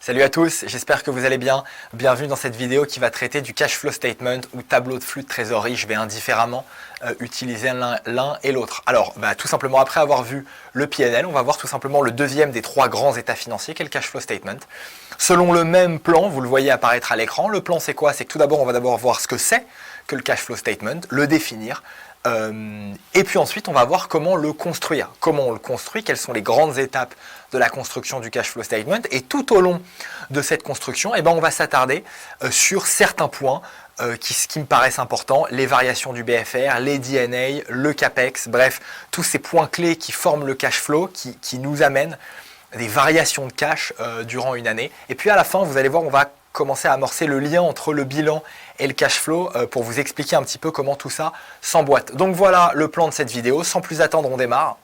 Salut à tous, j'espère que vous allez bien. Bienvenue dans cette vidéo qui va traiter du cash flow statement ou tableau de flux de trésorerie. Je vais indifféremment utiliser l'un et l'autre. Alors, tout simplement, après avoir vu le P&L, on va voir tout simplement le deuxième des trois grands états financiers, qui est le cash flow statement. Selon le même plan, vous le voyez apparaître à l'écran. Le plan, c'est quoi? C'est que tout d'abord, on va d'abord voir ce que c'est que le cash flow statement, le définir. Et puis ensuite, on va voir comment le construire. Comment on le construit, quelles sont les grandes étapes de la construction du cash flow statement. Et tout au long de cette construction, on va s'attarder sur certains points qui me paraissent importants. Les variations du BFR, les D&A, le CAPEX, bref, tous ces points clés qui forment le cash flow, qui nous amènent des variations de cash durant une année. Et puis à la fin, vous allez voir, on va commencer à amorcer le lien entre le bilan et le cash flow pour vous expliquer un petit peu comment tout ça s'emboîte. Donc voilà le plan de cette vidéo. Sans plus attendre, on démarre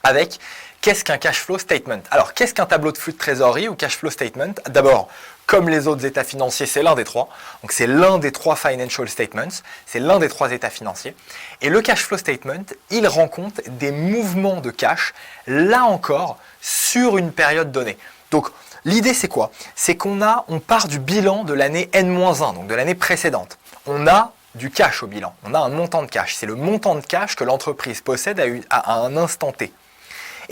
avec qu'est-ce qu'un cash flow statement. Alors, qu'est-ce qu'un tableau de flux de trésorerie ou cash flow statement? D'abord, comme les autres états financiers, c'est l'un des trois. Donc, c'est l'un des trois financial statements. C'est l'un des trois états financiers. Et le cash flow statement, il rend compte des mouvements de cash, là encore, sur une période donnée. Donc, l'idée, c'est quoi? C'est on part du bilan de l'année N-1, donc de l'année précédente. On a du cash au bilan. On a un montant de cash. C'est le montant de cash que l'entreprise possède à un instant T.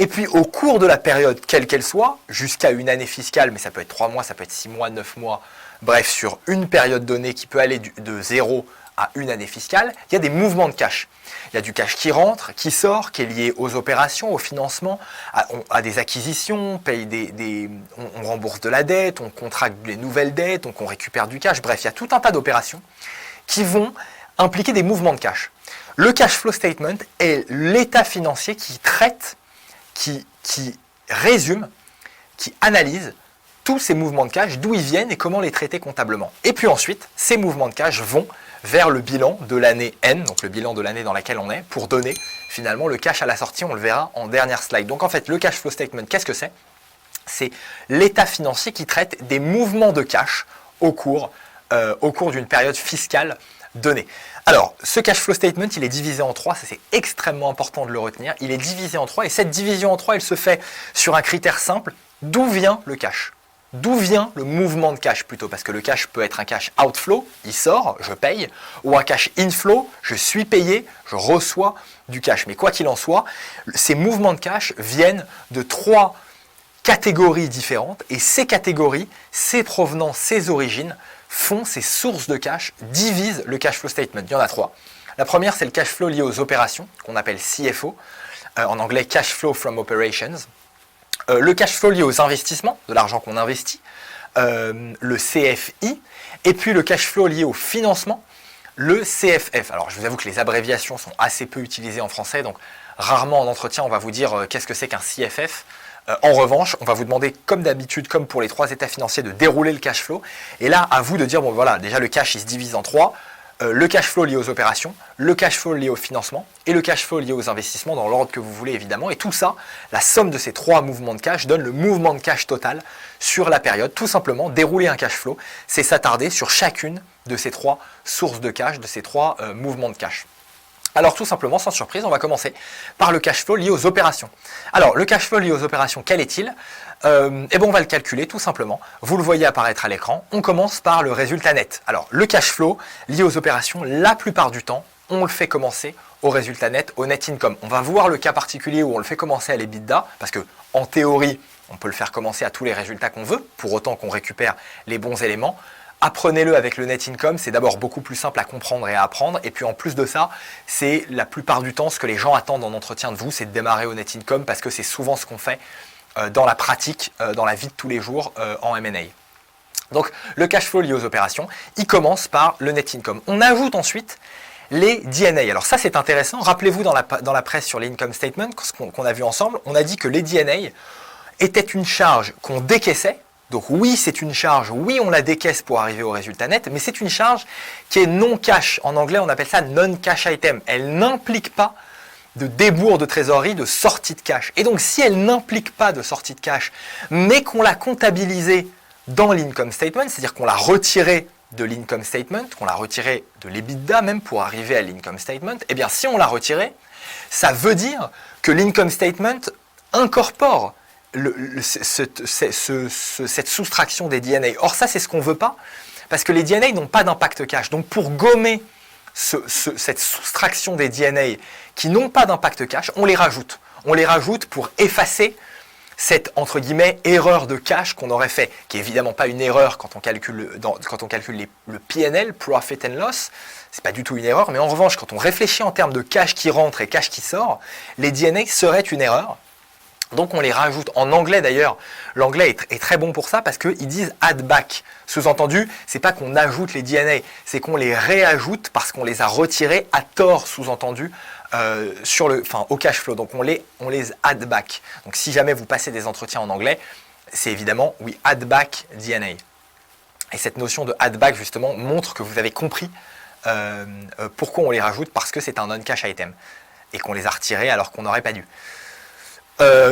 Et puis, au cours de la période, quelle qu'elle soit, jusqu'à une année fiscale, mais ça peut être 3 mois, ça peut être 6 mois, 9 mois, bref, sur une période donnée qui peut aller de 0 à une année fiscale, il y a des mouvements de cash. Il y a du cash qui rentre, qui sort, qui est lié aux opérations, au financement, à des acquisitions, on rembourse de la dette, on contracte les nouvelles dettes, donc on récupère du cash. Bref, il y a tout un tas d'opérations qui vont impliquer des mouvements de cash. Le cash flow statement est l'état financier qui traite, qui résume, qui analyse tous ces mouvements de cash, d'où ils viennent et comment les traiter comptablement. Et puis ensuite, ces mouvements de cash vont vers le bilan de l'année N, donc le bilan de l'année dans laquelle on est, pour donner finalement le cash à la sortie, on le verra en dernière slide. Donc en fait, le cash flow statement, qu'est-ce que c'est? C'est l'état financier qui traite des mouvements de cash au cours d'une période fiscale donnée. Alors, ce cash flow statement, il est divisé en trois, ça c'est extrêmement important de le retenir. Il est divisé en trois et cette division en trois, elle se fait sur un critère simple, d'où vient le cash? D'où vient le mouvement de cash plutôt? Parce que le cash peut être un cash outflow, il sort, je paye, ou un cash inflow, je suis payé, je reçois du cash. Mais quoi qu'il en soit, ces mouvements de cash viennent de trois catégories différentes et ces catégories, ces provenances, ces origines font ces sources de cash, divisent le cash flow statement. Il y en a trois. La première, c'est le cash flow lié aux opérations, qu'on appelle CFO, en anglais cash flow from operations. Le cash flow lié aux investissements, de l'argent qu'on investit, le CFI, et puis le cash flow lié au financement, le CFF. Alors je vous avoue que les abréviations sont assez peu utilisées en français, donc rarement en entretien on va vous dire qu'est-ce que c'est qu'un CFF. En revanche, on va vous demander, comme d'habitude, comme pour les trois états financiers, de dérouler le cash flow. Et là, à vous de dire, bon voilà, déjà le cash il se divise en trois. Le cash flow lié aux opérations, le cash flow lié au financement et le cash flow lié aux investissements dans l'ordre que vous voulez évidemment. Et tout ça, la somme de ces trois mouvements de cash donne le mouvement de cash total sur la période. Tout simplement, dérouler un cash flow, c'est s'attarder sur chacune de ces trois sources de cash, de ces trois mouvements de cash. Alors tout simplement, sans surprise, on va commencer par le cash flow lié aux opérations. Alors le cash flow lié aux opérations, quel est-il? On va le calculer tout simplement. Vous le voyez apparaître à l'écran. On commence par le résultat net. Alors le cash flow lié aux opérations, la plupart du temps, on le fait commencer au résultat net, au net income. On va voir le cas particulier où on le fait commencer à l'EBITDA, parce que en théorie, on peut le faire commencer à tous les résultats qu'on veut, pour autant qu'on récupère les bons éléments. Apprenez-le avec le net income, c'est d'abord beaucoup plus simple à comprendre et à apprendre. Et puis en plus de ça, c'est la plupart du temps ce que les gens attendent en entretien de vous, c'est de démarrer au net income parce que c'est souvent ce qu'on fait dans la pratique, dans la vie de tous les jours en M&A. Donc le cash flow lié aux opérations, il commence par le net income. On ajoute ensuite les D&A. Alors ça c'est intéressant, rappelez-vous dans la presse sur les income statement qu'on a vu ensemble, on a dit que les D&A étaient une charge qu'on décaissait. Donc oui, c'est une charge, oui, on la décaisse pour arriver au résultat net, mais c'est une charge qui est non cash. En anglais, on appelle ça non-cash item. Elle n'implique pas de débours de trésorerie, de sortie de cash. Et donc, si elle n'implique pas de sortie de cash, mais qu'on l'a comptabilisée dans l'income statement, c'est-à-dire qu'on l'a retirée de l'income statement, qu'on l'a retirée de l'EBITDA même pour arriver à l'income statement, eh bien, si on l'a retirée, ça veut dire que l'income statement incorpore cette soustraction des DNA. Or ça, c'est ce qu'on ne veut pas, parce que les DNA n'ont pas d'impact cache. Donc pour gommer cette soustraction des DNA qui n'ont pas d'impact cache, on les rajoute. On les rajoute pour effacer cette, entre guillemets, erreur de cache qu'on aurait fait, qui n'est évidemment pas une erreur quand on calcule, le PNL, Profit and Loss, c'est pas du tout une erreur, mais en revanche, quand on réfléchit en termes de cache qui rentre et cache qui sort, les DNA seraient une erreur. Donc on les rajoute. En anglais d'ailleurs, l'anglais est très bon pour ça parce qu'ils disent add back. Sous-entendu, c'est pas qu'on ajoute les DNA, c'est qu'on les réajoute parce qu'on les a retirés à tort, sous-entendu, au cash flow. Donc on les add back. Donc si jamais vous passez des entretiens en anglais, c'est évidemment we add back DNA. Et cette notion de add back justement montre que vous avez compris pourquoi on les rajoute, parce que c'est un non-cash item et qu'on les a retirés alors qu'on n'aurait pas dû.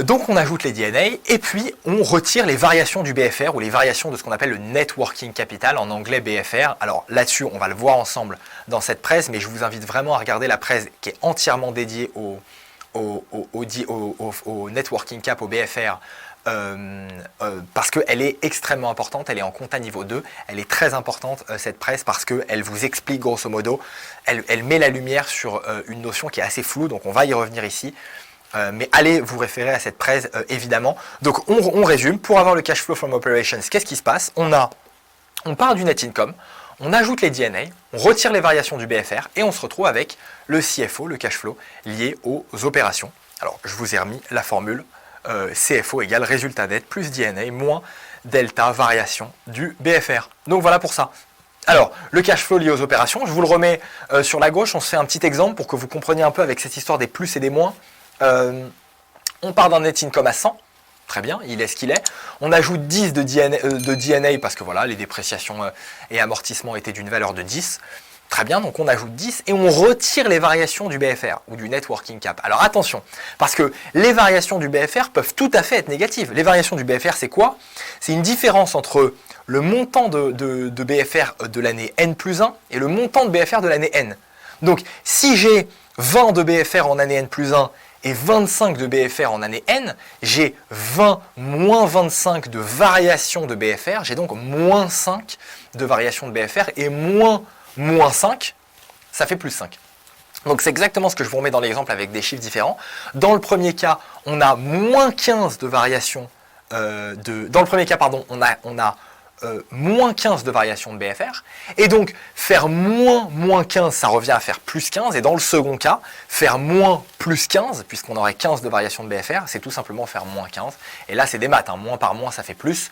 Donc on ajoute les DNA et puis on retire les variations du BFR ou les variations de ce qu'on appelle le Net Working Capital, en anglais BFR. Alors là-dessus, on va le voir ensemble dans cette presse, mais je vous invite vraiment à regarder la presse qui est entièrement dédiée au Net Working Cap, au BFR, parce qu'elle est extrêmement importante, elle est en compta niveau 2, elle est très importante cette presse parce qu'elle vous explique grosso modo, elle met la lumière sur une notion qui est assez floue, donc on va y revenir ici. Mais allez vous référer à cette presse évidemment. Donc on résume, pour avoir le cash flow from operations, qu'est-ce qui se passe? On part du net income, on ajoute les DNA, on retire les variations du BFR et on se retrouve avec le CFO, le cash flow, lié aux opérations. Alors je vous ai remis la formule CFO égale résultat net plus DNA moins delta variation du BFR. Donc voilà pour ça. Alors, le cash flow lié aux opérations, je vous le remets sur la gauche, on se fait un petit exemple pour que vous compreniez un peu avec cette histoire des plus et des moins. On part d'un net income à 100, très bien, il est ce qu'il est. On ajoute 10 de DNA parce que voilà, les dépréciations et amortissements étaient d'une valeur de 10. Très bien, donc on ajoute 10 et on retire les variations du BFR ou du Net Working Cap. Alors attention, parce que les variations du BFR peuvent tout à fait être négatives. Les variations du BFR, c'est quoi? C'est une différence entre le montant de BFR de l'année N+1 et le montant de BFR de l'année N. Donc si j'ai 20 de BFR en année N+1 et 25 de BFR en année N, j'ai 20 moins 25 de variation de BFR, j'ai donc moins 5 de variation de BFR et moins 5, ça fait plus 5. Donc c'est exactement ce que je vous remets dans l'exemple avec des chiffres différents. Dans le premier cas, on a moins 15 de variation dans le premier cas, pardon, on a moins 15 de variation de BFR, et donc faire moins 15, ça revient à faire plus 15, et dans le second cas, faire moins plus 15, puisqu'on aurait 15 de variation de BFR, c'est tout simplement faire moins 15, et là c'est des maths, hein, moins par moins ça fait plus,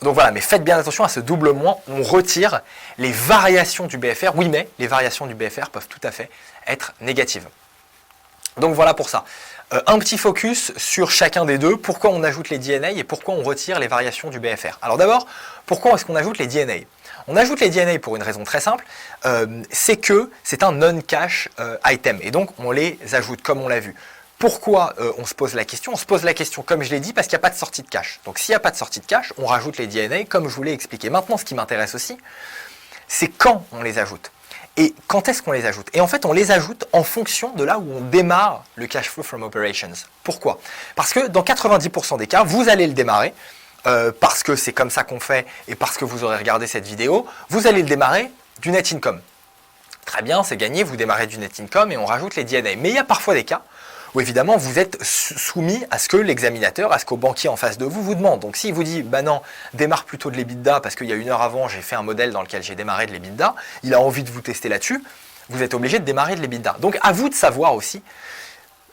donc voilà, mais faites bien attention à ce double moins, on retire les variations du BFR, oui mais les variations du BFR peuvent tout à fait être négatives. Donc voilà pour ça. Un petit focus sur chacun des deux, pourquoi on ajoute les DNA et pourquoi on retire les variations du BFR. Alors d'abord, pourquoi est-ce qu'on ajoute les DNA? On ajoute les DNA pour une raison très simple, c'est que c'est un non-cash item, et donc on les ajoute comme on l'a vu. Pourquoi on se pose la question? On se pose la question, comme je l'ai dit, parce qu'il n'y a pas de sortie de cash. Donc s'il n'y a pas de sortie de cash, on rajoute les DNA comme je vous l'ai expliqué. Maintenant, ce qui m'intéresse aussi, c'est quand on les ajoute. Et quand est-ce qu'on les ajoute? Et en fait, on les ajoute en fonction de là où on démarre le cash flow from operations. Pourquoi? Parce que dans 90% des cas, vous allez le démarrer, parce que c'est comme ça qu'on fait et parce que vous aurez regardé cette vidéo, vous allez le démarrer du net income. Très bien, c'est gagné, vous démarrez du net income et on rajoute les DNA. Mais il y a parfois des cas où évidemment vous êtes soumis à ce que l'examinateur, à ce qu'au banquier en face de vous vous demande. Donc s'il vous dit, bah non, démarre plutôt de l'EBITDA parce qu'il y a une heure avant, j'ai fait un modèle dans lequel j'ai démarré de l'EBITDA, il a envie de vous tester là-dessus, vous êtes obligé de démarrer de l'EBITDA. Donc à vous de savoir aussi,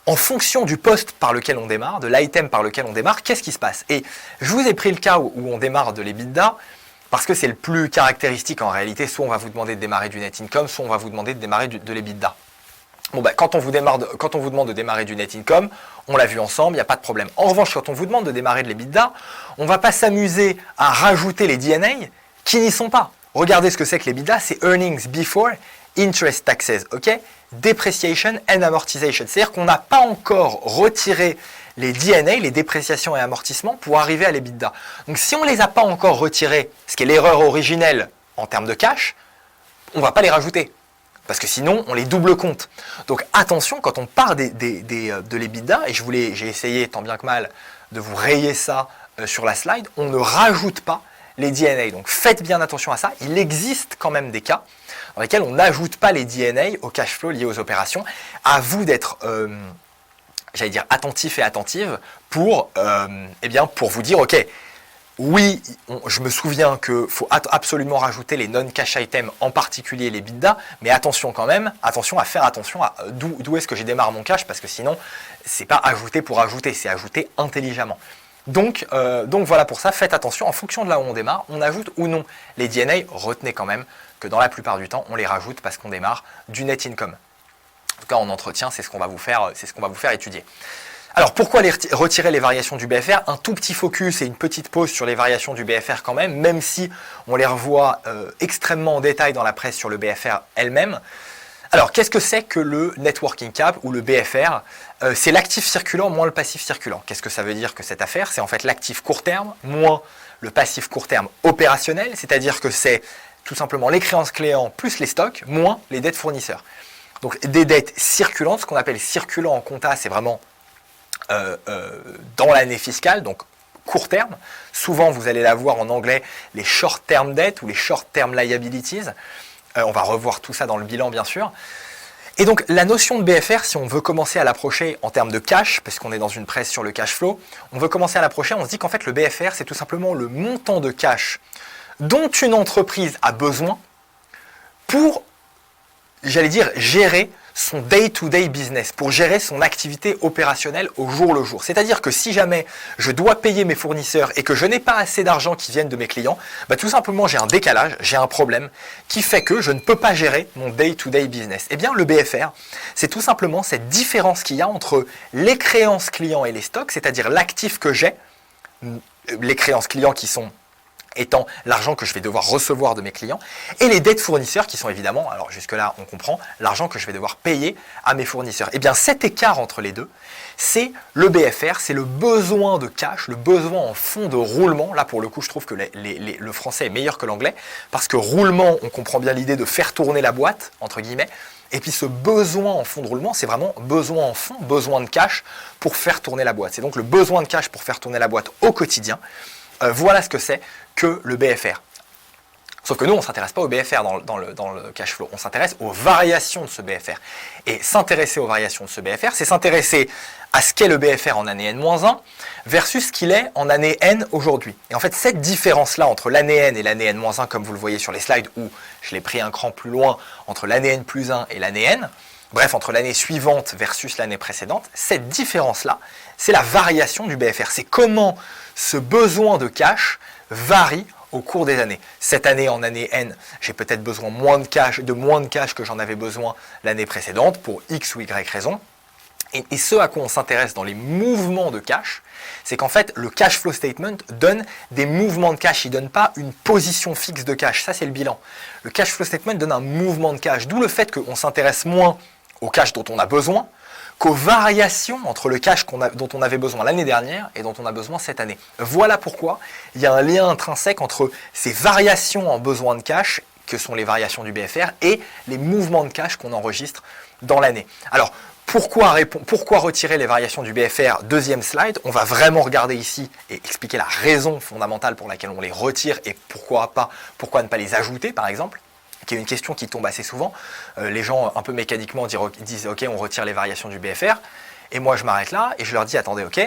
en fonction du poste par lequel on démarre, de l'item par lequel on démarre, qu'est-ce qui se passe? Et je vous ai pris le cas où on démarre de l'EBITDA, parce que c'est le plus caractéristique en réalité, soit on va vous demander de démarrer du net income, soit on va vous demander de démarrer de l'EBITDA. Bon, bah, quand on vous demande de démarrer du net income, on l'a vu ensemble, il n'y a pas de problème. En revanche, quand on vous demande de démarrer de l'EBITDA, on ne va pas s'amuser à rajouter les DNA qui n'y sont pas. Regardez ce que c'est que l'EBITDA, c'est Earnings Before Interest Taxes, ok? Depreciation and Amortization. C'est-à-dire qu'on n'a pas encore retiré les DNA, les dépréciations et amortissements, pour arriver à l'EBITDA. Donc si on ne les a pas encore retirés, ce qui est l'erreur originelle en termes de cash, on ne va pas les rajouter. Parce que sinon, on les double compte. Donc attention, quand on part de l'EBITDA, et j'ai essayé tant bien que mal de vous rayer ça sur la slide, on ne rajoute pas les DNA. Donc faites bien attention à ça. Il existe quand même des cas dans lesquels on n'ajoute pas les DNA au cash flow lié aux opérations. À vous d'être, j'allais dire, attentif et attentive pour, pour vous dire, ok, oui, je me souviens qu'il faut absolument rajouter les non-cash items, en particulier les bidas, mais attention quand même, attention à faire attention à d'où est-ce que j'ai démarre mon cash, parce que sinon, c'est pas ajouter pour ajouter, c'est ajouter intelligemment. Donc voilà pour ça, faites attention, en fonction de là où on démarre, on ajoute ou non les DNA, retenez quand même que dans la plupart du temps, on les rajoute parce qu'on démarre du net income. En tout cas, en entretien, c'est ce qu'on va vous faire étudier. Alors, pourquoi retirer les variations du BFR? Un tout petit focus et une petite pause sur les variations du BFR quand même si on les revoit extrêmement en détail dans la presse sur le BFR elle-même. Alors, qu'est-ce que c'est que le Net Working Cap ou le BFR? C'est l'actif circulant moins le passif circulant. Qu'est-ce que ça veut dire que cette affaire? C'est en fait l'actif court terme moins le passif court terme opérationnel, c'est-à-dire que c'est tout simplement les créances clients plus les stocks moins les dettes fournisseurs. Donc, des dettes circulantes, ce qu'on appelle circulant en compta, c'est vraiment dans l'année fiscale, donc court terme. Souvent, vous allez l'avoir en anglais, les short-term debt ou les short-term liabilities. On va revoir tout ça dans le bilan, bien sûr. Et donc, la notion de BFR, si on veut commencer à l'approcher en termes de cash, parce qu'on est dans une presse sur le cash flow, on veut commencer à l'approcher, on se dit qu'en fait, le BFR, c'est tout simplement le montant de cash dont une entreprise a besoin pour, j'allais dire, gérer son day-to-day business, pour gérer son activité opérationnelle au jour le jour. C'est-à-dire que si jamais je dois payer mes fournisseurs et que je n'ai pas assez d'argent qui viennent de mes clients, tout simplement j'ai un décalage, j'ai un problème qui fait que je ne peux pas gérer mon day-to-day business. Eh bien le BFR, c'est tout simplement cette différence qu'il y a entre les créances clients et les stocks, c'est-à-dire l'actif que j'ai, les créances clients qui sont étant l'argent que je vais devoir recevoir de mes clients, et les dettes fournisseurs qui sont évidemment, alors jusque-là on comprend, l'argent que je vais devoir payer à mes fournisseurs. Et bien cet écart entre les deux, c'est le BFR, c'est le besoin de cash, le besoin en fonds de roulement. Là pour le coup je trouve que le français est meilleur que l'anglais, parce que roulement, on comprend bien l'idée de faire tourner la boîte, entre guillemets, et puis ce besoin en fonds de roulement, c'est vraiment besoin en fonds, besoin de cash pour faire tourner la boîte. C'est donc le besoin de cash pour faire tourner la boîte au quotidien. Voilà ce que c'est que le BFR. Sauf que nous, on ne s'intéresse pas au BFR dans le cash flow, on s'intéresse aux variations de ce BFR. Et s'intéresser aux variations de ce BFR, c'est s'intéresser à ce qu'est le BFR en année N-1 versus ce qu'il est en année N aujourd'hui. Et en fait, cette différence-là entre l'année N et l'année N-1, comme vous le voyez sur les slides, où je l'ai pris un cran plus loin, entre l'année N+1 et l'année N, bref, entre l'année suivante versus l'année précédente, cette différence-là, c'est la variation du BFR. C'est comment ce besoin de cash varie au cours des années. Cette année, en année N, j'ai peut-être besoin de moins de cash que j'en avais besoin l'année précédente pour X ou Y raison. Et ce à quoi on s'intéresse dans les mouvements de cash, c'est qu'en fait, le cash flow statement donne des mouvements de cash. Il ne donne pas une position fixe de cash. Ça, c'est le bilan. Le cash flow statement donne un mouvement de cash. D'où le fait qu'on s'intéresse moins au cash dont on a besoin qu'aux variations entre le cash dont on avait besoin l'année dernière et dont on a besoin cette année. Voilà pourquoi il y a un lien intrinsèque entre ces variations en besoin de cash, que sont les variations du BFR, et les mouvements de cash qu'on enregistre dans l'année. Alors, pourquoi retirer les variations du BFR? Deuxième slide, on va vraiment regarder ici et expliquer la raison fondamentale pour laquelle on les retire et pourquoi ne pas les ajouter par exemple, qui est une question qui tombe assez souvent. Les gens un peu mécaniquement disent ok, on retire les variations du BFR, et moi je m'arrête là et je leur dis attendez, ok,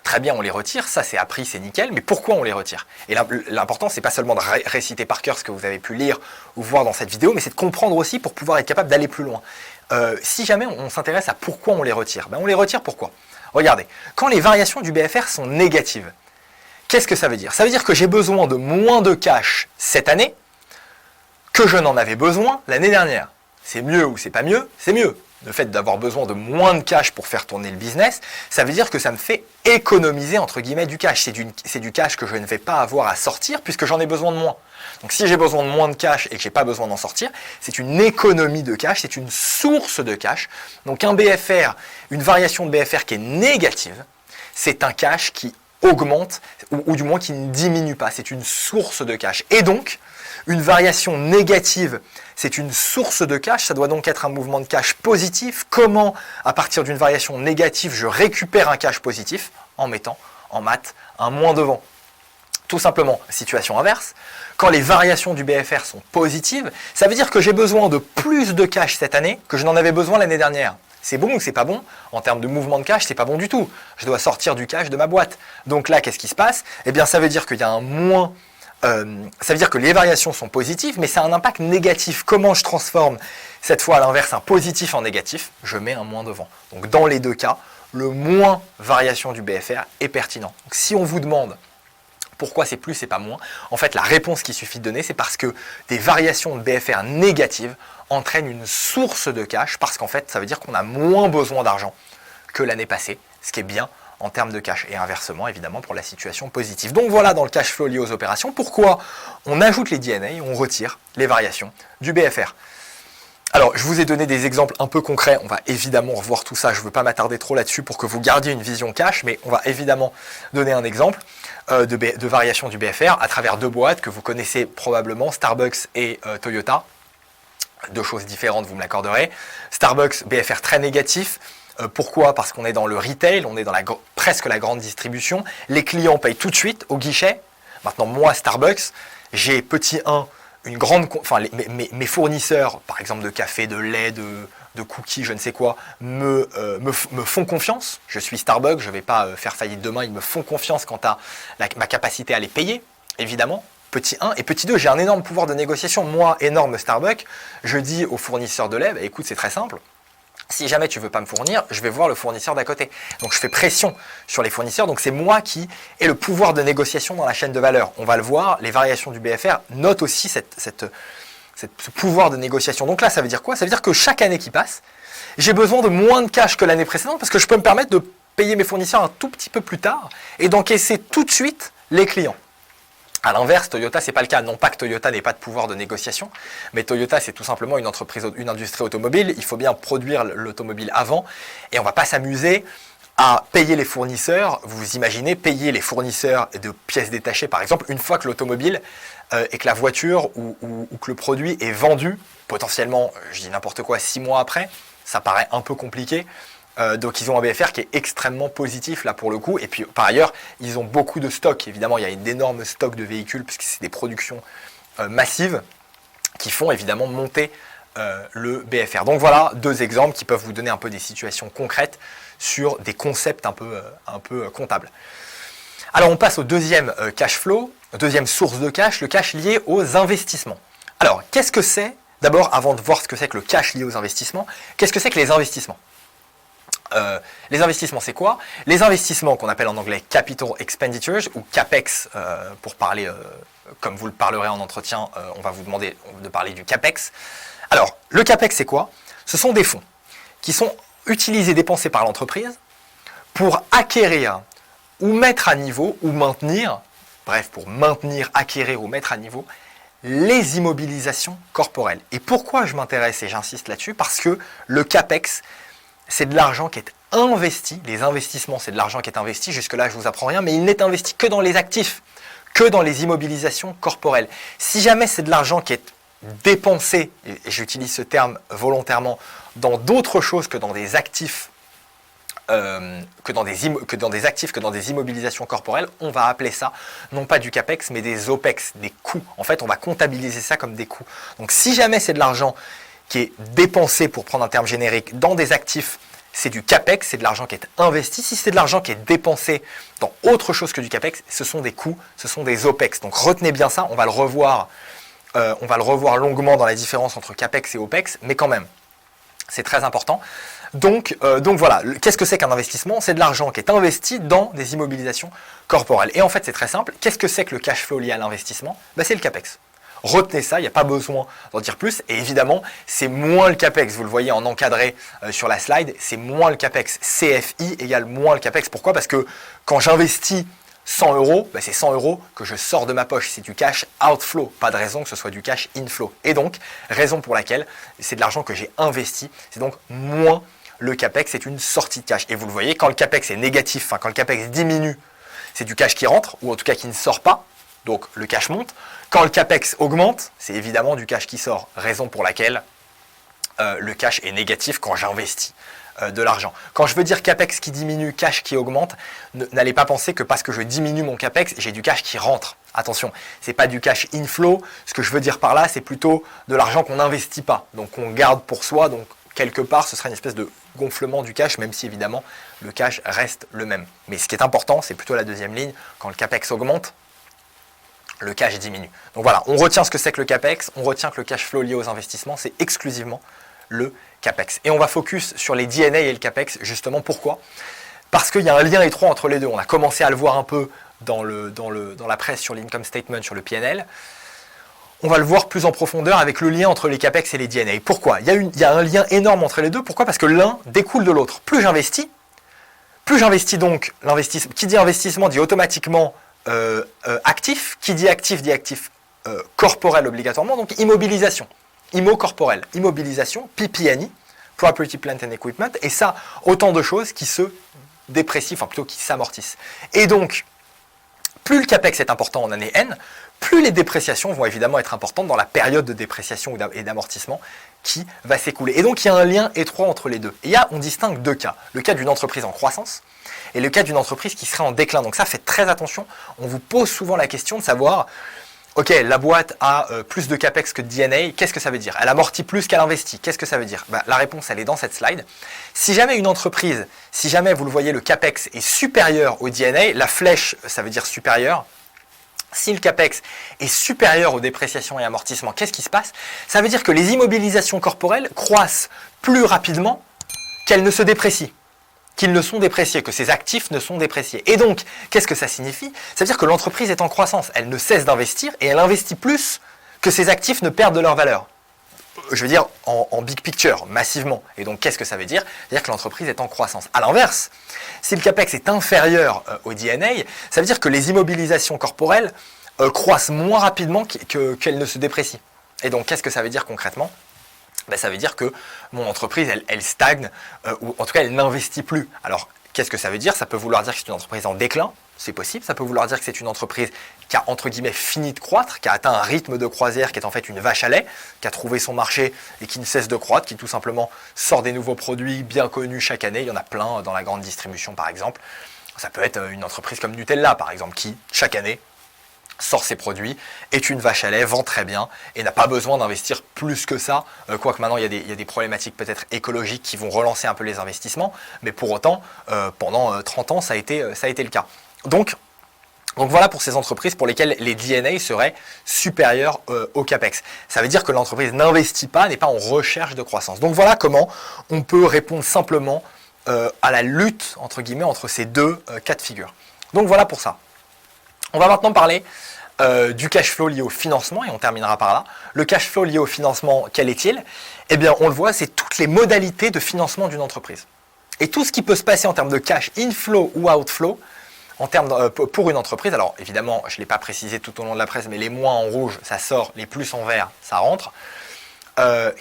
très bien, on les retire, ça c'est appris, c'est nickel, mais pourquoi on les retire? Et l'important, c'est pas seulement de réciter par cœur ce que vous avez pu lire ou voir dans cette vidéo, mais c'est de comprendre aussi pour pouvoir être capable d'aller plus loin. Si jamais on s'intéresse à pourquoi on les retire, on les retire pourquoi? Regardez, quand les variations du BFR sont négatives, qu'est-ce que ça veut dire? Ça veut dire que j'ai besoin de moins de cash cette année que je n'en avais besoin l'année dernière. C'est mieux ou c'est pas mieux? C'est mieux. Le fait d'avoir besoin de moins de cash pour faire tourner le business, ça veut dire que ça me fait économiser entre guillemets du cash. C'est du cash que je ne vais pas avoir à sortir puisque j'en ai besoin de moins. Donc si j'ai besoin de moins de cash et que je n'ai pas besoin d'en sortir, c'est une économie de cash, c'est une source de cash. Donc un BFR, une variation de BFR qui est négative, c'est un cash qui augmente, ou du moins qui ne diminue pas. C'est une source de cash. Et donc, une variation négative, c'est une source de cash. Ça doit donc être un mouvement de cash positif. Comment, à partir d'une variation négative, je récupère un cash positif? En mettant, en maths, un moins devant. Tout simplement, situation inverse, quand les variations du BFR sont positives, ça veut dire que j'ai besoin de plus de cash cette année que je n'en avais besoin l'année dernière. C'est bon ou c'est pas bon? En termes de mouvement de cash, c'est pas bon du tout. Je dois sortir du cash de ma boîte. Donc là, qu'est-ce qui se passe? Eh bien, ça veut dire qu'il y a un moins... ça veut dire que les variations sont positives, mais ça a un impact négatif. Comment je transforme, cette fois à l'inverse, un positif en négatif? Je mets un moins devant. Donc dans les deux cas, le moins variation du BFR est pertinent. Donc si on vous demande pourquoi c'est plus et pas moins, en fait la réponse qu'il suffit de donner, c'est parce que des variations de BFR négatives entraînent une source de cash, parce qu'en fait ça veut dire qu'on a moins besoin d'argent que l'année passée, ce qui est bien en termes de cash, et inversement évidemment pour la situation positive. Donc voilà, dans le cash flow lié aux opérations, pourquoi on ajoute les DNA et on retire les variations du BFR. Alors, je vous ai donné des exemples un peu concrets, on va évidemment revoir tout ça, je ne veux pas m'attarder trop là-dessus pour que vous gardiez une vision cash, mais on va évidemment donner un exemple de variation du BFR à travers deux boîtes que vous connaissez probablement, Starbucks et Toyota. Deux choses différentes, vous me l'accorderez. Starbucks, BFR très négatif. Pourquoi? Parce qu'on est dans le retail, on est dans presque la grande distribution. Les clients payent tout de suite au guichet. Maintenant, moi, Starbucks, j'ai petit 1, une grande, mes fournisseurs, par exemple de café, de lait, de cookies, je ne sais quoi, me font confiance. Je suis Starbucks, je ne vais pas faire faillite demain, ils me font confiance quant à ma capacité à les payer, évidemment. Petit 1. Et petit 2, j'ai un énorme pouvoir de négociation. Moi, énorme Starbucks, je dis aux fournisseurs de lait, bah, écoute, c'est très simple. Si jamais tu ne veux pas me fournir, je vais voir le fournisseur d'à côté. Donc je fais pression sur les fournisseurs. Donc c'est moi qui ai le pouvoir de négociation dans la chaîne de valeur. On va le voir, les variations du BFR notent aussi ce pouvoir de négociation. Donc là, ça veut dire quoi? Ça veut dire que chaque année qui passe, j'ai besoin de moins de cash que l'année précédente parce que je peux me permettre de payer mes fournisseurs un tout petit peu plus tard et d'encaisser tout de suite les clients. A l'inverse, Toyota, c'est pas le cas. Non pas que Toyota n'ait pas de pouvoir de négociation, mais Toyota, c'est tout simplement une entreprise, une industrie automobile. Il faut bien produire l'automobile avant, et on va pas s'amuser à payer les fournisseurs. Vous imaginez payer les fournisseurs de pièces détachées, par exemple, une fois que l'automobile et que la voiture ou que le produit est vendu, potentiellement, je dis n'importe quoi, 6 mois après, ça paraît un peu compliqué. Donc ils ont un BFR qui est extrêmement positif là pour le coup, et puis par ailleurs ils ont beaucoup de stocks. Évidemment il y a une énorme stock de véhicules puisque c'est des productions massives qui font évidemment monter le BFR. Donc voilà deux exemples qui peuvent vous donner un peu des situations concrètes sur des concepts un peu comptables. Alors on passe au deuxième cash flow, deuxième source de cash, le cash lié aux investissements. Alors qu'est-ce que c'est? D'abord, avant de voir ce que c'est que le cash lié aux investissements, qu'est-ce que c'est que les investissements? Les investissements, c'est quoi? Les investissements qu'on appelle en anglais Capital Expenditures ou CAPEX, pour parler comme vous le parlerez en entretien, on va vous demander de parler du CAPEX. Alors, le CAPEX, c'est quoi? Ce sont des fonds qui sont utilisés, dépensés par l'entreprise pour acquérir ou mettre à niveau ou maintenir, bref, pour maintenir, acquérir ou mettre à niveau les immobilisations corporelles. Et pourquoi je m'intéresse et j'insiste là-dessus? Parce que le CAPEX, c'est de l'argent qui est investi, les investissements c'est de l'argent qui est investi, jusque-là je ne vous apprends rien, mais il n'est investi que dans les actifs, que dans les immobilisations corporelles. Si jamais c'est de l'argent qui est dépensé, et j'utilise ce terme volontairement, dans d'autres choses que dans des actifs, que dans des immobilisations corporelles, on va appeler ça non pas du CAPEX, mais des OPEX, des coûts. En fait, on va comptabiliser ça comme des coûts. Donc si jamais c'est de l'argent qui est dépensé, pour prendre un terme générique, dans des actifs, c'est du CAPEX, c'est de l'argent qui est investi. Si c'est de l'argent qui est dépensé dans autre chose que du CAPEX, ce sont des coûts, ce sont des OPEX. Donc retenez bien ça, on va le revoir longuement dans la différence entre CAPEX et OPEX, mais quand même, c'est très important. Donc voilà, qu'est-ce que c'est qu'un investissement? C'est de l'argent qui est investi dans des immobilisations corporelles. Et en fait, c'est très simple. Qu'est-ce que c'est que le cash flow lié à l'investissement? C'est le CAPEX. Retenez ça, il n'y a pas besoin d'en dire plus. Et évidemment, c'est moins le CAPEX. Vous le voyez en encadré sur la slide, c'est moins le CAPEX. CFI égale moins le CAPEX. Pourquoi? Parce que quand j'investis 100 euros, c'est 100 euros que je sors de ma poche. C'est du cash outflow. Pas de raison que ce soit du cash inflow. Et donc, raison pour laquelle c'est de l'argent que j'ai investi. C'est donc moins le CAPEX. C'est une sortie de cash. Et vous le voyez, quand le CAPEX est négatif, quand le CAPEX diminue, c'est du cash qui rentre, ou en tout cas qui ne sort pas, donc le cash monte. Quand le CAPEX augmente, c'est évidemment du cash qui sort, raison pour laquelle le cash est négatif quand j'investis de l'argent. Quand je veux dire CAPEX qui diminue, cash qui augmente, n'allez pas penser que parce que je diminue mon CAPEX, j'ai du cash qui rentre. Attention, ce n'est pas du cash inflow. Ce que je veux dire par là, c'est plutôt de l'argent qu'on n'investit pas, donc qu'on garde pour soi. Donc quelque part, ce serait une espèce de gonflement du cash, même si évidemment le cash reste le même. Mais ce qui est important, c'est plutôt la deuxième ligne. Quand le CAPEX augmente, le cash diminue. Donc voilà, on retient ce que c'est que le CAPEX, on retient que le cash flow lié aux investissements, c'est exclusivement le CAPEX. Et on va focus sur les DNA et le CAPEX, justement. Pourquoi? Parce qu'il y a un lien étroit entre les deux. On a commencé à le voir un peu dans la presse sur l'income statement, sur le PNL. On va le voir plus en profondeur avec le lien entre les CAPEX et les DNA. Pourquoi? Il y a un lien énorme entre les deux. Pourquoi? Parce que l'un découle de l'autre. Plus j'investis donc, l'investissement. Qui dit investissement dit automatiquement actif. Qui dit actif corporel obligatoirement, donc immobilisation. IMO corporel, immobilisation, PPNE, Property, Plant and Equipment, et ça, autant de choses qui se déprécient, enfin plutôt qui s'amortissent. Et donc, plus le CAPEX est important en année N, plus les dépréciations vont évidemment être importantes dans la période de dépréciation et d'amortissement qui va s'écouler. Et donc, il y a un lien étroit entre les deux. Et on distingue deux cas. Le cas d'une entreprise en croissance et le cas d'une entreprise qui serait en déclin. Donc ça, faites très attention. On vous pose souvent la question de savoir... Ok, la boîte a plus de CAPEX que de DNA, qu'est-ce que ça veut dire? Elle amortit plus qu'elle investit, qu'est-ce que ça veut dire? La réponse, elle est dans cette slide. Si jamais une entreprise, si jamais vous le voyez, le CAPEX est supérieur au DNA, la flèche, ça veut dire supérieur. Si le CAPEX est supérieur aux dépréciations et amortissements, qu'est-ce qui se passe? Ça veut dire que les immobilisations corporelles croissent plus rapidement qu'elles ne se déprécient. Qu'ils ne sont dépréciés, que ces actifs ne sont dépréciés. Et donc, qu'est-ce que ça signifie? Ça veut dire que l'entreprise est en croissance, elle ne cesse d'investir et elle investit plus que ses actifs ne perdent de leur valeur. Je veux dire, en big picture, massivement. Et donc, qu'est-ce que ça veut dire? C'est-à-dire que l'entreprise est en croissance. À l'inverse, si le CAPEX est inférieur au DNA, ça veut dire que les immobilisations corporelles croissent moins rapidement qu'elles ne se déprécient. Et donc, qu'est-ce que ça veut dire concrètement? Ça veut dire que mon entreprise, elle stagne, ou en tout cas, elle n'investit plus. Alors, qu'est-ce que ça veut dire? Ça peut vouloir dire que c'est une entreprise en déclin, c'est possible. Ça peut vouloir dire que c'est une entreprise qui a, entre guillemets, fini de croître, qui a atteint un rythme de croisière qui est en fait une vache à lait, qui a trouvé son marché et qui ne cesse de croître, qui tout simplement sort des nouveaux produits bien connus chaque année. Il y en a plein dans la grande distribution, par exemple. Ça peut être une entreprise comme Nutella, par exemple, qui, chaque année, sort ses produits, est une vache à lait, vend très bien et n'a pas besoin d'investir plus que ça, quoique maintenant il y a des problématiques peut-être écologiques qui vont relancer un peu les investissements, mais pour autant, pendant 30 ans, ça a été le cas. Donc voilà pour ces entreprises pour lesquelles les DNA seraient supérieurs au CAPEX. Ça veut dire que l'entreprise n'investit pas, n'est pas en recherche de croissance. Donc voilà comment on peut répondre simplement à la lutte, entre guillemets, entre ces deux cas de figure. Donc voilà pour ça. On va maintenant parler du cash flow lié au financement et on terminera par là. Le cash flow lié au financement, quel est-il? Eh bien, on le voit, c'est toutes les modalités de financement d'une entreprise. Et tout ce qui peut se passer en termes de cash inflow ou outflow, en termes pour une entreprise, alors évidemment, je ne l'ai pas précisé tout au long de la presse, mais les moins en rouge, ça sort, les plus en vert, ça rentre.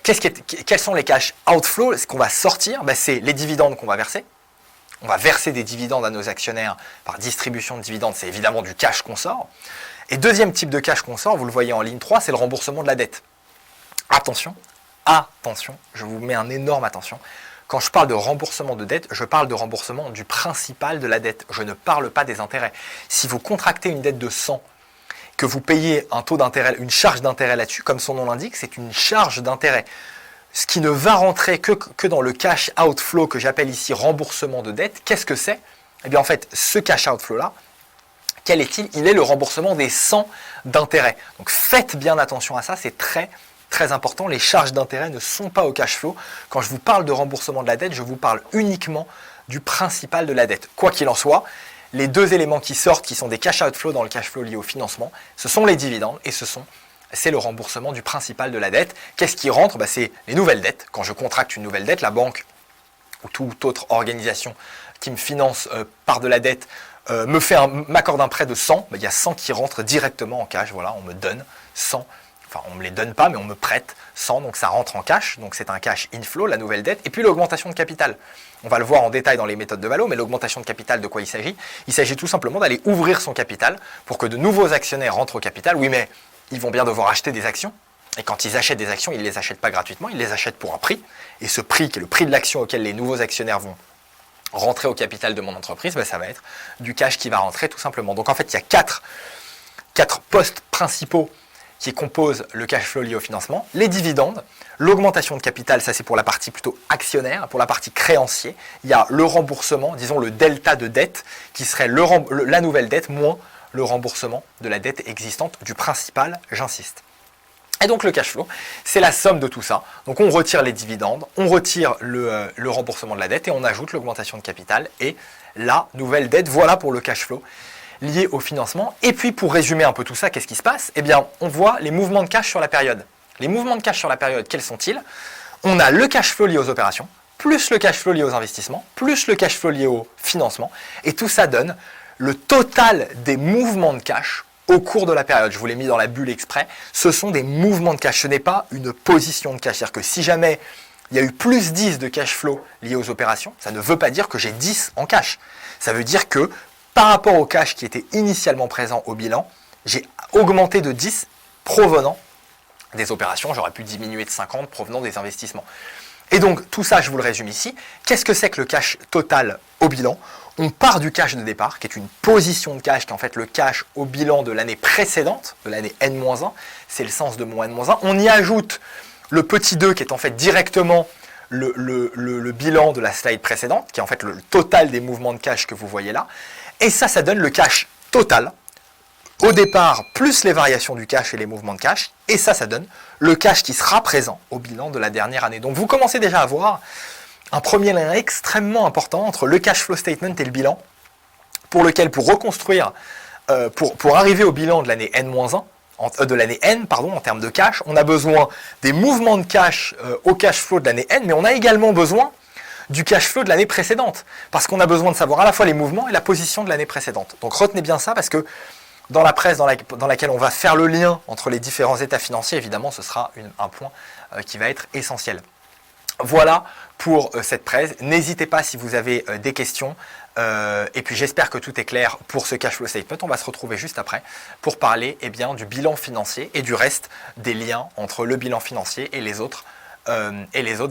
Quels sont les cash outflow? Ce qu'on va sortir, c'est les dividendes qu'on va verser. On va verser des dividendes à nos actionnaires par distribution de dividendes, c'est évidemment du cash qu'on sort. Et deuxième type de cash qu'on sort, vous le voyez en ligne 3, c'est le remboursement de la dette. Attention, je vous mets un énorme attention. Quand je parle de remboursement de dette, je parle de remboursement du principal de la dette. Je ne parle pas des intérêts. Si vous contractez une dette de 100, que vous payez un taux d'intérêt, une charge d'intérêt là-dessus, comme son nom l'indique, c'est une charge d'intérêt. Ce qui ne va rentrer que dans le cash outflow que j'appelle ici remboursement de dette. Qu'est-ce que c'est? Eh bien en fait, ce cash outflow-là, quel est-il? Il est le remboursement des 100 d'intérêt. Donc faites bien attention à ça, c'est très très important. Les charges d'intérêt ne sont pas au cash flow. Quand je vous parle de remboursement de la dette, je vous parle uniquement du principal de la dette. Quoi qu'il en soit, les deux éléments qui sortent, qui sont des cash outflow dans le cash flow lié au financement, ce sont les dividendes et c'est le remboursement du principal de la dette. Qu'est-ce qui rentre? C'est les nouvelles dettes. Quand je contracte une nouvelle dette, la banque ou toute autre organisation qui me finance par de la dette m'accorde un prêt de 100. Il y a 100 qui rentrent directement en cash. Voilà, on me donne 100 enfin on ne me les donne pas, mais on me prête 100, donc ça rentre en cash, donc c'est un cash inflow, la nouvelle dette, et puis l'augmentation de capital. On va le voir en détail dans les méthodes de Valo, mais l'augmentation de capital, de quoi il s'agit? Il s'agit tout simplement d'aller ouvrir son capital pour que de nouveaux actionnaires rentrent au capital. Oui, mais ils vont bien devoir acheter des actions, et quand ils achètent des actions, ils ne les achètent pas gratuitement, ils les achètent pour un prix, et ce prix, qui est le prix de l'action auquel les nouveaux actionnaires vont rentrer au capital de mon entreprise, ben ça va être du cash qui va rentrer tout simplement. Donc en fait, il y a quatre postes principaux qui composent le cash flow lié au financement. Les dividendes, l'augmentation de capital, ça c'est pour la partie plutôt actionnaire, pour la partie créancier. Il y a le remboursement, disons le delta de dette, qui serait la nouvelle dette moins le remboursement de la dette existante du principal, j'insiste. Et donc le cash flow, c'est la somme de tout ça. Donc on retire les dividendes, on retire le remboursement de la dette et on ajoute l'augmentation de capital et la nouvelle dette. Voilà pour le cash flow lié au financement. Et puis pour résumer un peu tout ça, qu'est-ce qui se passe? Eh bien, on voit les mouvements de cash sur la période. Les mouvements de cash sur la période, quels sont-ils? On a le cash flow lié aux opérations, plus le cash flow lié aux investissements, plus le cash flow lié au financement. Et tout ça donne le total des mouvements de cash au cours de la période. Je vous l'ai mis dans la bulle exprès. Ce sont des mouvements de cash. Ce n'est pas une position de cash. C'est-à-dire que si jamais il y a eu plus 10 de cash flow lié aux opérations, ça ne veut pas dire que j'ai 10 en cash. Ça veut dire que par rapport au cash qui était initialement présent au bilan, j'ai augmenté de 10 provenant des opérations. J'aurais pu diminuer de 50 provenant des investissements. Et donc, tout ça, je vous le résume ici. Qu'est-ce que c'est que le cash total au bilan? On part du cash de départ, qui est une position de cash, qui est en fait le cash au bilan de l'année précédente, de l'année N-1. C'est le sens de mon N-1. On y ajoute le petit 2, qui est en fait directement le bilan de la slide précédente, qui est en fait le total des mouvements de cash que vous voyez là. Et ça donne le cash total au départ, plus les variations du cash et les mouvements de cash. Et ça donne le cash qui sera présent au bilan de la dernière année. Donc vous commencez déjà à voir un premier lien extrêmement important entre le cash flow statement et le bilan, pour lequel, pour reconstruire, pour arriver au bilan de l'année N-1, de l'année N, pardon, en termes de cash, on a besoin des mouvements de cash au cash flow de l'année N, mais on a également besoin du cash flow de l'année précédente, parce qu'on a besoin de savoir à la fois les mouvements et la position de l'année précédente. Donc retenez bien ça, parce que dans la presse dans laquelle on va faire le lien entre les différents états financiers, évidemment, ce sera un point qui va être essentiel. Voilà pour cette presse. N'hésitez pas si vous avez des questions. Et puis j'espère que tout est clair pour ce cash flow statement. On va se retrouver juste après pour parler du bilan financier et du reste des liens entre le bilan financier et les autres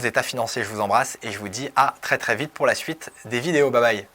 états financiers. Je vous embrasse et je vous dis à très très vite pour la suite des vidéos. Bye bye.